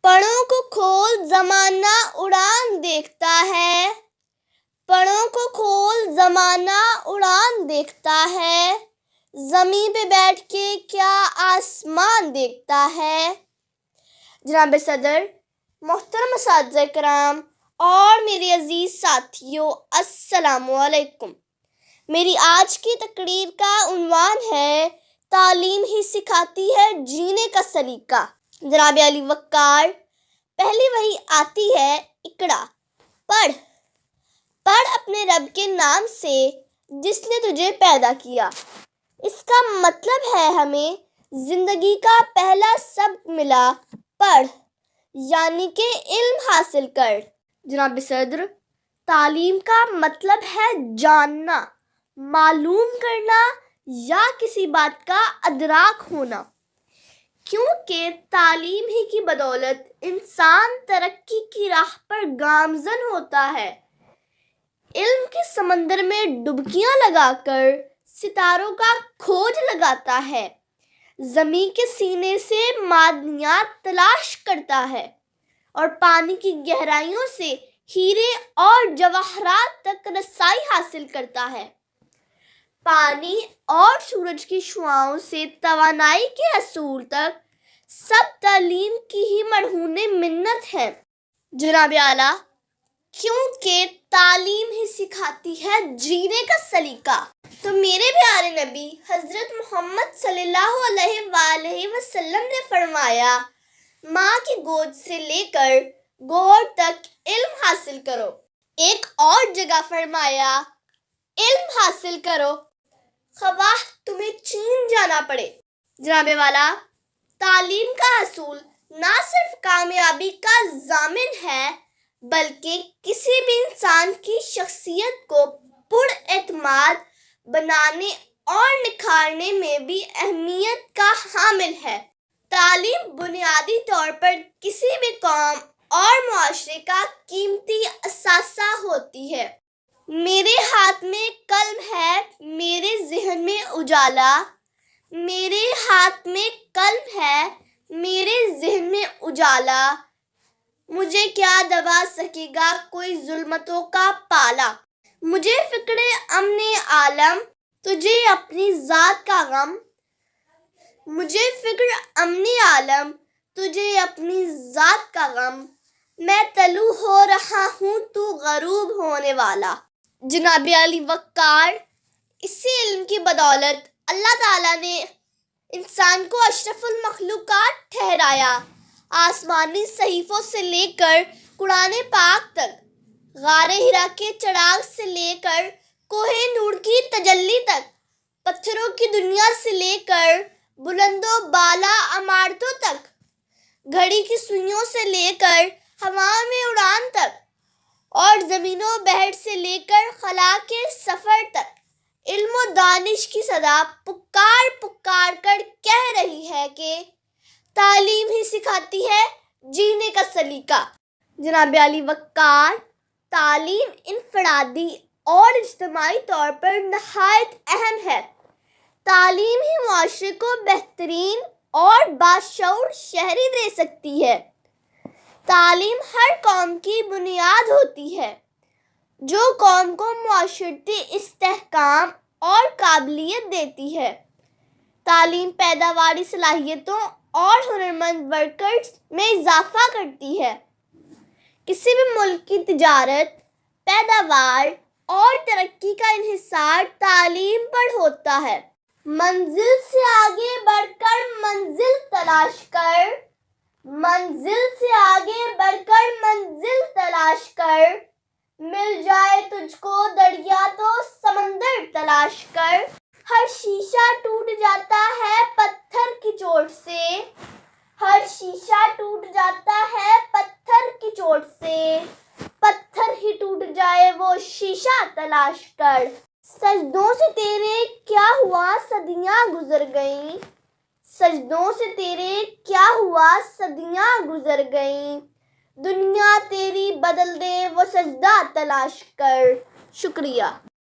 پروں کو کھول زمانہ اڑان دیکھتا ہے، پروں کو کھول زمانہ اڑان دیکھتا ہے، زمیں پہ بیٹھ کے کیا آسمان دیکھتا ہے۔ جناب صدر، محترم اساتذہ کرام اور میرے عزیز ساتھیوں، السلام علیکم۔ میری آج کی تقریر کا عنوان ہے تعلیم ہی سکھاتی ہے جینے کا سلیقہ۔ جناب علی وقار، پہلی وحی آتی ہے اقرا، پڑھ پڑھ اپنے رب کے نام سے جس نے تجھے پیدا کیا۔ اس کا مطلب ہے ہمیں زندگی کا پہلا سبق ملا، پڑھ یعنی کہ علم حاصل کر۔ جناب صدر، تعلیم کا مطلب ہے جاننا، معلوم کرنا یا کسی بات کا ادراک ہونا، کیونکہ تعلیم ہی کی بدولت انسان ترقی کی راہ پر گامزن ہوتا ہے۔ علم کے سمندر میں ڈبکیاں لگا کر ستاروں کا کھوج لگاتا ہے، زمین کے سینے سے معدنیات تلاش کرتا ہے اور پانی کی گہرائیوں سے ہیرے اور جواہرات تک رسائی حاصل کرتا ہے۔ پانی اور سورج کی شعاؤں سے توانائی کے حصول تک سب تعلیم کی ہی مرہون منت ہے۔ جناب اعلیٰ، کیونکہ تعلیم ہی سکھاتی ہے جینے کا سلیقہ، تو میرے پیارے نبی حضرت محمد صلی اللہ علیہ وآلہ وسلم نے فرمایا، ماں کی گود سے لے کر گور تک علم حاصل کرو۔ ایک اور جگہ فرمایا، علم حاصل کرو خواہ تمہیں چین جانا پڑے۔ جناب والا، تعلیم کا حصول نہ صرف کامیابی کا ضامن ہے بلکہ کسی بھی انسان کی شخصیت کو پر اعتماد بنانے اور نکھارنے میں بھی اہمیت کا حامل ہے۔ تعلیم بنیادی طور پر کسی بھی قوم اور معاشرے کا قیمتی اثاثہ ہوتی ہے۔ میرے ہاتھ میں قلم ہے، میرے ذہن میں اجالا، میرے ہاتھ میں قلم ہے، میرے ذہن میں اجالا، مجھے کیا دبا سکے گا کوئی ظلمتوں کا پالا۔ مجھے فکر امن عالم، تجھے اپنی ذات کا غم، مجھے فکر امن عالم، تجھے اپنی ذات کا غم، میں طلوع ہو رہا ہوں تو غروب ہونے والا۔ جناب علی وقار، اسی علم کی بدولت اللہ تعالیٰ نے انسان کو اشرف المخلوقات ٹھہرایا۔ آسمانی صحیفوں سے لے کر قرآن پاک تک، غار حرا کے چراغ سے لے کر کوہ نور کی تجلی تک، پتھروں کی دنیا سے لے کر بلند و بالا عمارتوں تک، گھڑی کی سوئیوں سے لے کر ہوا میں اڑان تک، اور زمین و بحر سے لے کر خلا کے سفر تک، علم و دانش کی صدا پکار پکار کر کہہ رہی ہے کہ تعلیم ہی سکھاتی ہے جینے کا سلیقہ۔ جناب علی وقار، تعلیم انفرادی اور اجتماعی طور پر نہایت اہم ہے۔ تعلیم ہی معاشرے کو بہترین اور باشعور شہری دے سکتی ہے۔ تعلیم ہر قوم کی بنیاد ہوتی ہے، جو قوم کو معاشرتی استحکام اور قابلیت دیتی ہے۔ تعلیم پیداواری صلاحیتوں اور ہنرمند ورکرز میں اضافہ کرتی ہے۔ کسی بھی ملک کی تجارت، پیداوار اور ترقی کا انحصار تعلیم پر ہوتا ہے۔ منزل سے آگے بڑھ کر منزل تلاش کر، منزل سے آگے بڑھ کر منزل تلاش کر، مل جائے تجھ کو دریا تو سمندر تلاش کر۔ ہر شیشہ ٹوٹ جاتا ہے پتھر کی چوٹ سے، ہر شیشہ ٹوٹ جاتا ہے پتھر کی چوٹ سے، پتھر ہی ٹوٹ جائے وہ شیشہ تلاش کر۔ سجدوں سے تیرے کیا ہوا صدیاں گزر گئیں، سجدوں سے تیرے کیا ہوا صدیاں گزر گئیں، دنیا تیری بدل دے وہ سجدہ تلاش کر۔ شکریہ۔